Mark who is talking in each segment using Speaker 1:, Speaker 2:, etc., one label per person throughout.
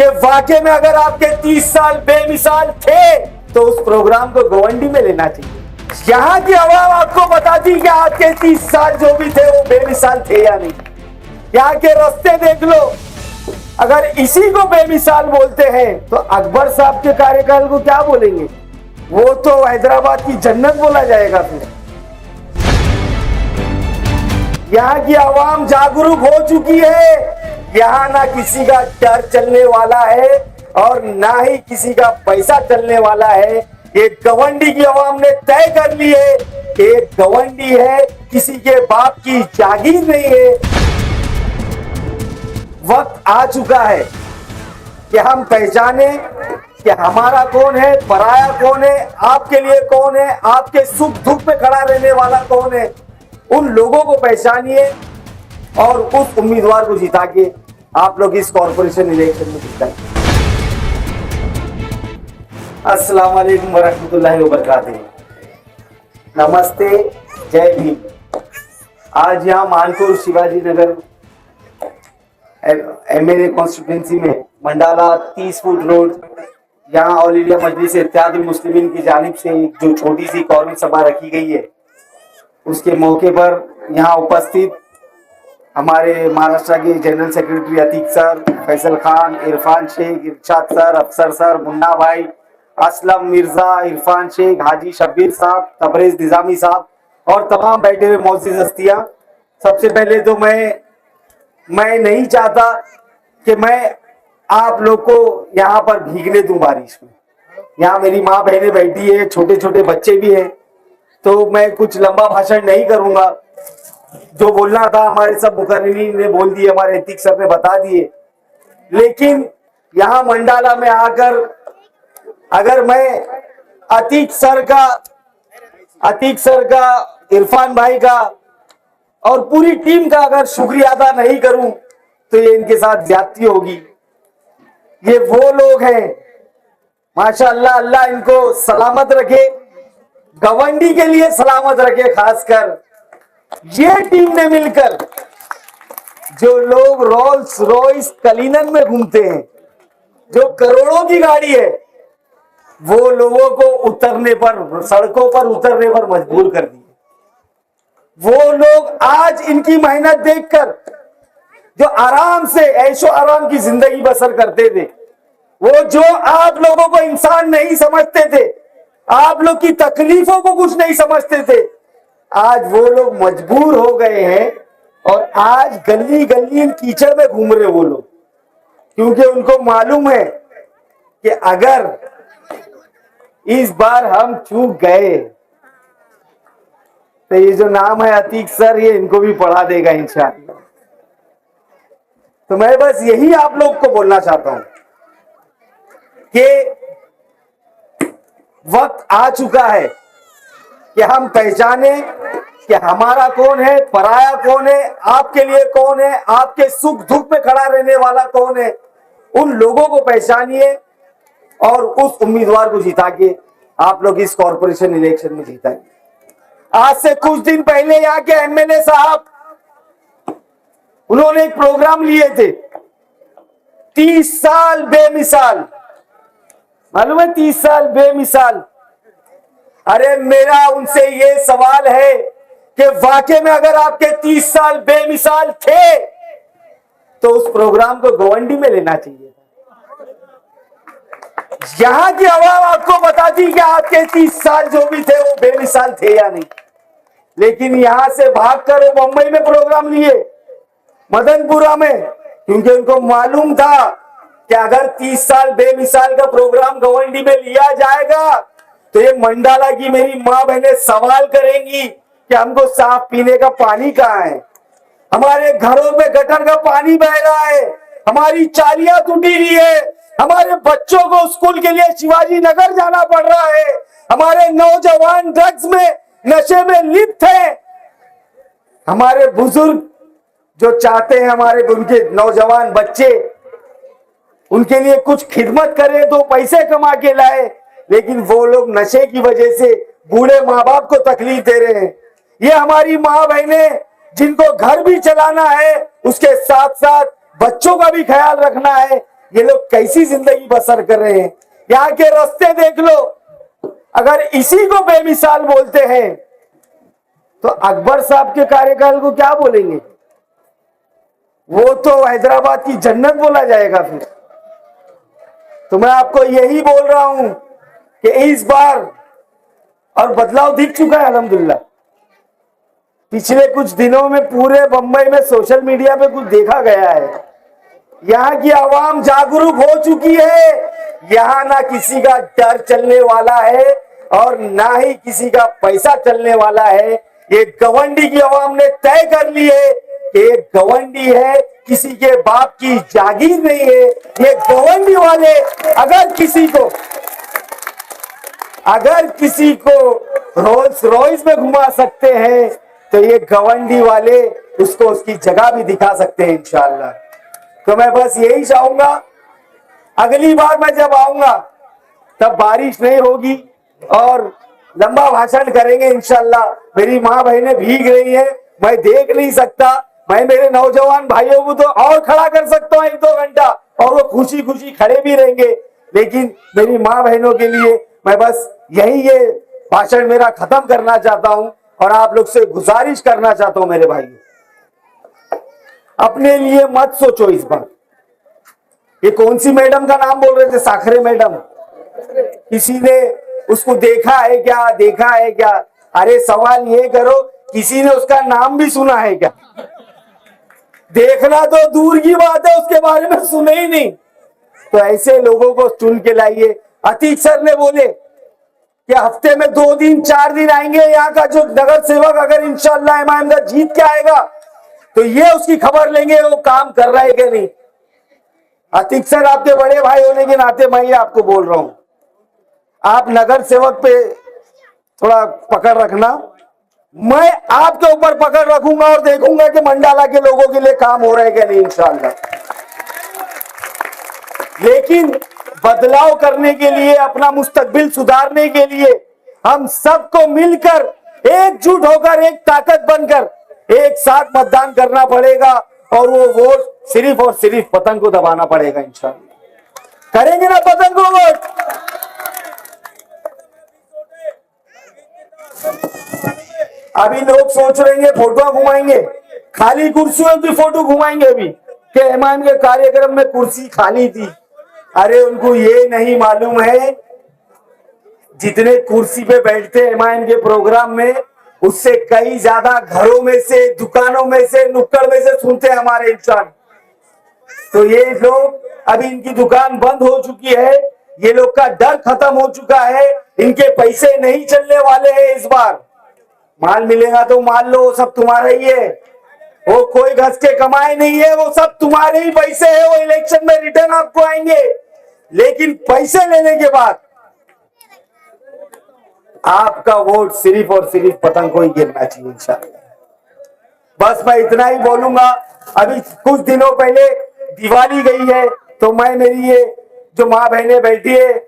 Speaker 1: कि वाकई में अगर आपके 30 साल बेमिसाल थे तो उस प्रोग्राम को गवंडी में लेना चाहिए। यहाँ की आवाम आपको बताती कि आपके 30 साल जो भी थे वो बेमिसाल थे या नहीं। यहाँ के रास्ते देख लो, अगर इसी को बेमिसाल बोलते हैं तो अकबर साहब के कार्यकाल को क्या बोलेंगे? वो तो हैदराबाद की जन्नत बोला जाएगा। फिर यहाँ की आवाम जागरूक हो चुकी है। यहाँ ना किसी का डर चलने वाला है और ना ही किसी का पैसा चलने वाला है। एक गवंडी की आवाम ने तय कर ली है, एक गवंडी है, किसी के बाप की जागीर नहीं है। वक्त आ चुका है कि हम पहचाने कि हमारा कौन है, पराया कौन है, आपके लिए कौन है, आपके सुख दुख में खड़ा रहने वाला कौन है। उन लोगों को पहचानिए और उस उम्मीदवार को जिता के आप लोग इस कॉर्पोरेशन इलेक्शन में जिताएं। अस्सलाम वालेकुम वरहमतुल्लाहि वबरकातुहू। नमस्ते, जय भीम। आज यहाँ मानपुर शिवाजी नगर एमएलए कॉन्स्टिट्यूंसी में मंडाला 30 फुट रोड, यहाँ ऑल इंडिया मजलिस इत्तेहादुल मुस्लिमीन की जानिब से जो छोटी सी कौमी सभा रखी गई है, उसके मौके पर यहाँ उपस्थित हमारे महाराष्ट्र के general secretary Atiq sir, Faisal Khan, Irfan Shaikh, Irshad sir, Afsar sir, Munna भाई, असलम मिर्जा, इरफान शेख, हाजी शब्बीर साहब, तबरेज निजामी साहब और तमाम बैठे हुए मौजूद हस्तियां। सबसे पहले तो मैं नहीं चाहता कि मैं आप लोग को यहाँ पर भीगने दूं बारिश में। यहाँ मेरी माँ बहनें बैठी है, छोटे छोटे बच्चे भी हैं, तो मैं कुछ लंबा भाषण नहीं करूंगा। जो बोलना था हमारे सब मुकर्रिरीन ने बोल दिए, हमारे एथिक सर ने बता दिए। लेकिन यहाँ मंडाला में आकर अगर मैं अतीक सर का, इरफान भाई का और पूरी टीम का अगर शुक्रिया अदा नहीं करूं तो ये इनके साथ ज्यादती होगी। ये वो लोग हैं, माशाअल्लाह, अल्लाह इनको सलामत रखे, गवंडी के लिए सलामत रखे। खासकर ये टीम ने मिलकर, जो लोग रोल्स रॉयस कलिनन में घूमते हैं, जो करोड़ों की गाड़ी है, वो लोगों को उतरने पर, सड़कों पर उतरने पर मजबूर कर दिए। वो लोग आज इनकी मेहनत देखकर जो आराम से ऐशो आराम की जिंदगी बसर करते थे, वो जो आप लोगों को इंसान नहीं समझते थे, आप लोग की तकलीफों को कुछ नहीं समझते थे, आज वो लोग मजबूर हो गए हैं और आज गली गली कीचड़ में घूम रहे वो लोग, क्योंकि उनको मालूम है कि अगर इस बार हम चूक गए तो ये जो नाम है अतीक सर, ये इनको भी पढ़ा देगा इंशाअल्लाह। तो मैं बस यही आप लोग को बोलना चाहता हूं कि वक्त आ चुका है कि हम पहचाने कि हमारा कौन है, पराया कौन है, आपके लिए कौन है, आपके सुख दुख में खड़ा रहने वाला कौन है। उन लोगों को पहचानिए और उस उम्मीदवार को जिता के आप लोग इस कॉर्पोरेशन इलेक्शन में जिताएंगे। आज से कुछ दिन पहले यहाँ के एमएलए साहब, उन्होंने एक प्रोग्राम लिए थे, 30 साल बेमिसाल। मालूम है 30 साल बेमिसाल। अरे मेरा उनसे ये सवाल है कि वाकई में अगर आपके 30 साल बेमिसाल थे तो उस प्रोग्राम को गवंडी में लेना चाहिए। यहाँ की आवाम आपको बताती कि आपके 30 साल जो भी थे वो बेमिसाल थे या नहीं। लेकिन यहां से भागकर वो मुंबई में प्रोग्राम लिए, मदनपुरा में, क्योंकि उनको मालूम था कि अगर 30 साल बेमिसाल का प्रोग्राम गवंडी में लिया जाएगा तो ये मंडाला की मेरी माँ बहनें सवाल करेंगी कि हमको साफ पीने का पानी कहाँ है, हमारे घरों में गटर का पानी बह रहा है, हमारी चालियां टूटी हुई है, हमारे बच्चों को स्कूल के लिए शिवाजी नगर जाना पड़ रहा है, हमारे नौजवान ड्रग्स में, नशे में लिप्त हैं, हमारे बुजुर्ग जो चाहते हैं हमारे उनके नौजवान बच्चे उनके लिए कुछ खिदमत करें, तो पैसे कमा के लाए, लेकिन वो लोग नशे की वजह से बूढ़े माँ बाप को तकलीफ दे रहे हैं। ये हमारी माँ बहनें जिनको घर भी चलाना है, उसके साथ साथ बच्चों का भी ख्याल रखना है, ये लोग कैसी जिंदगी बसर कर रहे हैं। यहाँ के रास्ते देख लो, अगर इसी को बेमिसाल बोलते हैं तो अकबर साहब के कार्यकाल को क्या बोलेंगे? वो तो हैदराबाद की जन्नत बोला जाएगा फिर। तो मैं आपको यही बोल रहा हूं कि इस बार, और बदलाव दिख चुका है अल्हम्दुलिल्लाह। पिछले कुछ दिनों में पूरे बंबई में सोशल मीडिया पे कुछ देखा गया है। यहाँ की आवाम जागरूक हो चुकी है। यहाँ ना किसी का डर चलने वाला है और ना ही किसी का पैसा चलने वाला है। ये गवंडी की आवाम ने तय कर ली है कि ये गवंडी है, किसी के बाप की जागीर नहीं है। ये गवंडी वाले अगर किसी को रोल्स रॉयस में घुमा सकते हैं तो ये गवंडी वाले उसको उसकी जगह भी दिखा सकते हैं इंशाअल्लाह। तो मैं बस यही चाहूंगा, अगली बार मैं जब आऊंगा तब बारिश नहीं होगी और लंबा भाषण करेंगे इंशाअल्लाह। मेरी माँ बहनें भीग रही हैं, मैं देख नहीं सकता। मैं मेरे नौजवान भाइयों को तो और खड़ा कर सकता हूँ 1-2 घंटा और वो खुशी खुशी खड़े भी रहेंगे, लेकिन मेरी माँ बहनों के लिए मैं बस यही ये भाषण मेरा खत्म करना चाहता हूँ और आप लोग से गुजारिश करना चाहता हूँ मेरे भाइयों, अपने लिए मत सोचो इस बार। ये कौन सी मैडम का नाम बोल रहे थे? साखरे मैडम। किसी ने उसको देखा है क्या? अरे सवाल ये करो, किसी ने उसका नाम भी सुना है क्या? देखना तो दूर की बात है, उसके बारे में सुने ही नहीं। तो ऐसे लोगों को चुन के लाइए। अतीक सर ने बोले कि हफ्ते में 2 दिन 4 दिन आएंगे। यहाँ का जो नगर सेवक अगर इंशाअल्लाह इमाम जीत के आएगा तो ये उसकी खबर लेंगे वो काम कर रहा है कि नहीं। अतीक सर आपके बड़े भाई होने के नाते मैं ये आपको बोल रहा हूं, आप नगर सेवक पे थोड़ा पकड़ रखना। मैं आपके ऊपर पकड़ रखूंगा और देखूंगा कि मंडाला के लोगों के लिए काम हो रहा है कि नहीं इंशाअल्लाह। लेकिन बदलाव करने के लिए, अपना मुस्तकबिल सुधारने के लिए हम सबको मिलकर एकजुट होकर एक ताकत बनकर एक साथ मतदान करना पड़ेगा और वो वोट सिर्फ और सिर्फ पतंग को दबाना पड़ेगा इंशाअल्लाह। करेंगे ना पतंग को वोट? अभी लोग सोच रहे हैं फोटो घुमाएंगे, खाली कुर्सियों की फोटो घुमाएंगे अभी कि इमाम के कार्यक्रम में कुर्सी खाली थी। अरे उनको ये नहीं मालूम है जितने कुर्सी पे बैठते इमाम के प्रोग्राम में, उससे कई ज्यादा घरों में से, दुकानों में से, नुक्कड़ में से सुनते हैं हमारे इंसान। तो ये लोग, अभी इनकी दुकान बंद हो चुकी है, ये लोग का डर खत्म हो चुका है, इनके पैसे नहीं चलने वाले हैं। इस बार माल मिलेगा तो मान लो, वो सब तुम्हारा ही है, वो कोई घस के कमाए नहीं है, वो सब तुम्हारे ही पैसे है। वो इलेक्शन में रिटर्न आपको आएंगे, लेकिन पैसे लेने के बाद आपका वोट सिर्फ और सिर्फ पतंग को ही गिरना चाहिए इंशाअल्लाह। बस मैं इतना ही बोलूंगा। अभी कुछ दिनों पहले दिवाली गई है, तो मैं, मेरी ये जो माँ बहनें बैठी है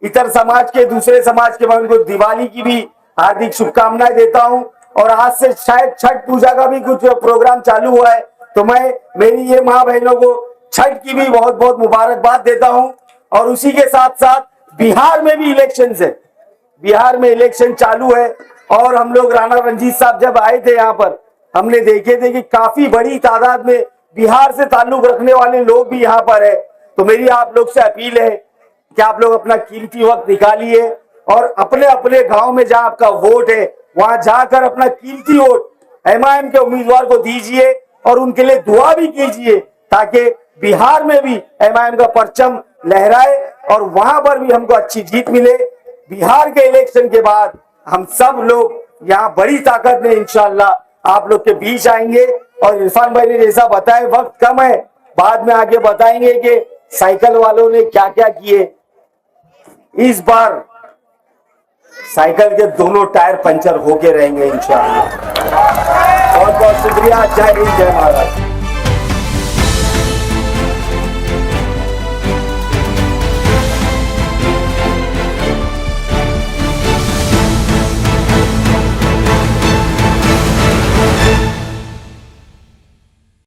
Speaker 1: इतर समाज के, दूसरे समाज के, मैं उनको दिवाली की भी हार्दिक शुभकामनाएं देता हूं। और आज से शायद छठ पूजा का भी कुछ प्रोग्राम चालू हुआ है, तो मैं मेरी ये माँ बहनों को छठ की भी बहुत बहुत मुबारकबाद देता हूं। और उसी के साथ साथ बिहार में भी इलेक्शन है, बिहार में इलेक्शन चालू है। और हम लोग, राणा रंजीत साहब जब आए थे यहाँ पर, हमने देखे थे कि काफी बड़ी तादाद में बिहार से ताल्लुक रखने वाले लोग भी यहाँ पर है। तो मेरी आप लोग से अपील है कि आप लोग अपना कीमती वक्त निकालिए और अपने अपने गांव में जहां आपका वोट है वहां जाकर अपना कीमती वोट एमआईएम के उम्मीदवार को दीजिए और उनके लिए दुआ भी कीजिए, ताकि बिहार में भी एमआईएम का परचम लहराए और वहां पर भी हमको अच्छी जीत मिले। बिहार के इलेक्शन के बाद हम सब लोग यहाँ बड़ी ताकत में इंशाअल्लाह आप लोग के बीच आएंगे। और इरफान भाई ने जैसा बताया, वक्त कम है, बाद में आगे बताएंगे कि साइकिल वालों ने क्या क्या किए। इस बार साइकिल के दोनों टायर पंचर होके रहेंगे इंशाअल्लाह। बहुत बहुत शुक्रिया। जय हिंद, जय महाराष्ट्र।